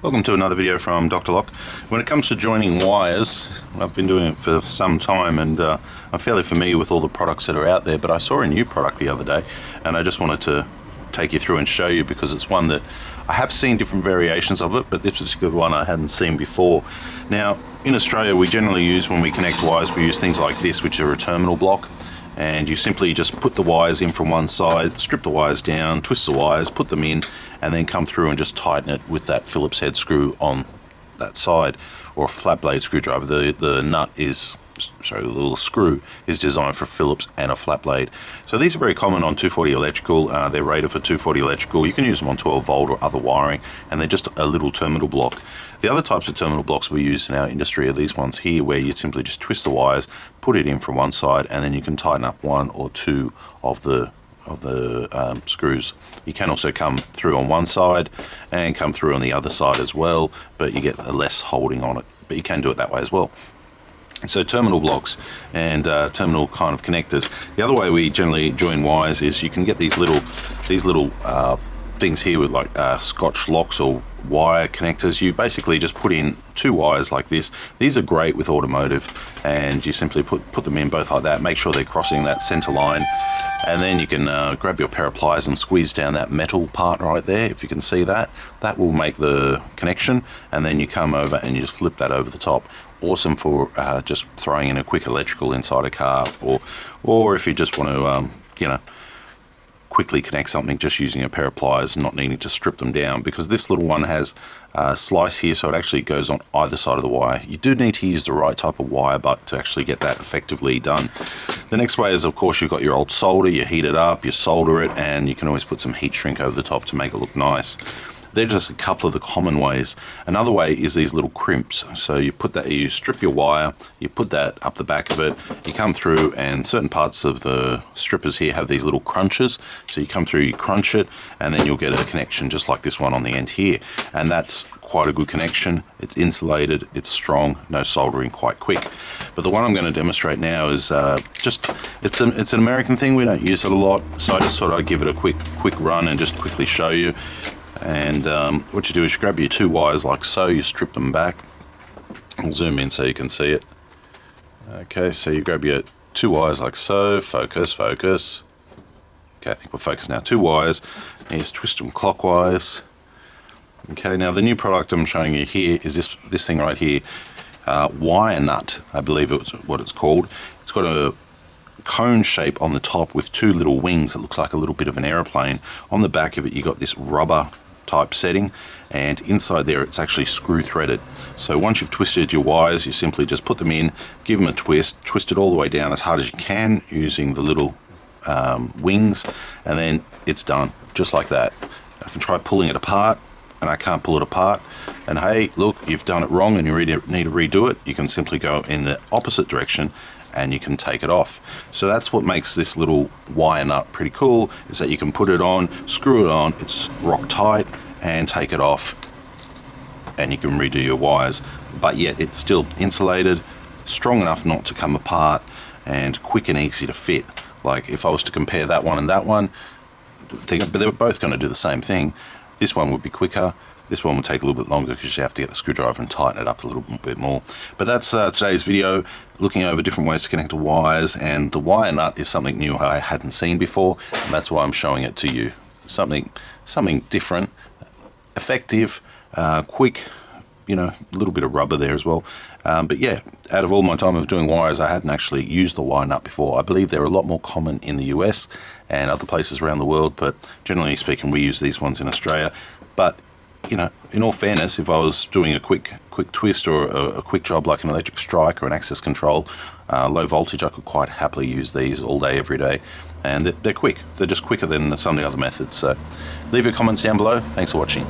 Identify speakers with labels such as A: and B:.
A: Welcome to another video from Dr. Lock. When it comes to joining wires, I've been doing it for some time and I'm fairly familiar with all the products that are out there, but I saw a new product the other day and I just wanted to take you through and show you because it's one that I have seen different variations of it, but this particular one I hadn't seen before. Now, in Australia, we generally use, when we connect wires, we use things like this, which are a terminal block. And you simply just put the wires in from one side, strip the wires down, twist the wires, put them in, and then come through and just tighten it with that Phillips head screw on that side, or a flat blade screwdriver. The nut is, sorry, the little screw is designed for Phillips and a flat blade. So these are very common on 240 electrical. They're rated for 240 electrical. You can use them on 12 volt or other wiring, and they're just a little terminal block. The other types of terminal blocks we use in our industry are these ones here, where you simply just twist the wires, put it in from one side, and then you can tighten up one or two of the screws. You can also come through on one side and come through on the other side as well, but you get a less holding on it, but you can do it that way as well. So terminal blocks and terminal kind of connectors. The other way we generally join wires is you can get these little things here with like Scotch locks or wire connectors. You basically just put in two wires like this. These are great with automotive, and you simply put them in both like that. Make sure they're crossing that center line, and then you can grab your pair of pliers and squeeze down that metal part right there. If you can see that, that will make the connection, and then you come over and you just flip that over the top. Awesome for just throwing in a quick electrical inside a car, or if you just want to quickly connect something just using a pair of pliers, not needing to strip them down, because this little one has a slice here, so it actually goes on either side of the wire. You do need to use the right type of wire butt to actually get that effectively done. The next way is, of course, you've got your old solder. You heat it up, you solder it, and you can always put some heat shrink over the top to make it look nice. They're just a couple of the common ways. Another way is these little crimps. So you put that, you strip your wire, you put that up the back of it, you come through, and certain parts of the strippers here have these little crunches. So you come through, you crunch it, and then you'll get a connection just like this one on the end here. And that's quite a good connection. It's insulated, it's strong, no soldering, quite quick. But the one I'm going to demonstrate now is it's an American thing. We don't use it a lot, so I just thought I'd give it a quick run and just quickly show you. And what you do is you grab your two wires like so, you strip them back. I'll zoom in so you can see it. Okay, so you grab your two wires like so, focus. Okay, I think we're focused now. Two wires, and you just twist them clockwise. Okay, now the new product I'm showing you here is this thing right here, wire nut, I believe it's what it's called. It's got a cone shape on the top with two little wings. It looks like a little bit of an aeroplane. On the back of it, you got this rubber type setting, and inside there it's actually screw threaded. So once you've twisted your wires, you simply just put them in, give them a twist it all the way down as hard as you can using the little wings, and then it's done just like that. I can try pulling it apart and I can't pull it apart, and hey, look, you've done it wrong and you need to redo it. You can simply go in the opposite direction and you can take it off. So that's what makes this little wire nut pretty cool, is that you can put it on, screw it on, it's rock tight, and take it off, and you can redo your wires, but yet it's still insulated, strong enough not to come apart, and quick and easy to fit. Like if I was to compare that one and that one, but they're both going to do the same thing. This one would be quicker. This one will take a little bit longer because you have to get the screwdriver and tighten it up a little bit more. But that's today's video, looking over different ways to connect to wires, and the wire nut is something new I hadn't seen before, and that's why I'm showing it to you. Something different, effective, quick, a little bit of rubber there as well. But yeah, out of all my time of doing wires, I hadn't actually used the wire nut before. I believe they're a lot more common in the US and other places around the world, but generally speaking, we use these ones in Australia. But in all fairness, if I was doing a quick twist or a quick job like an electric strike or an access control, low voltage, I could quite happily use these all day, every day. And they're quick. They're just quicker than some of the other methods. So leave your comments down below. Thanks for watching.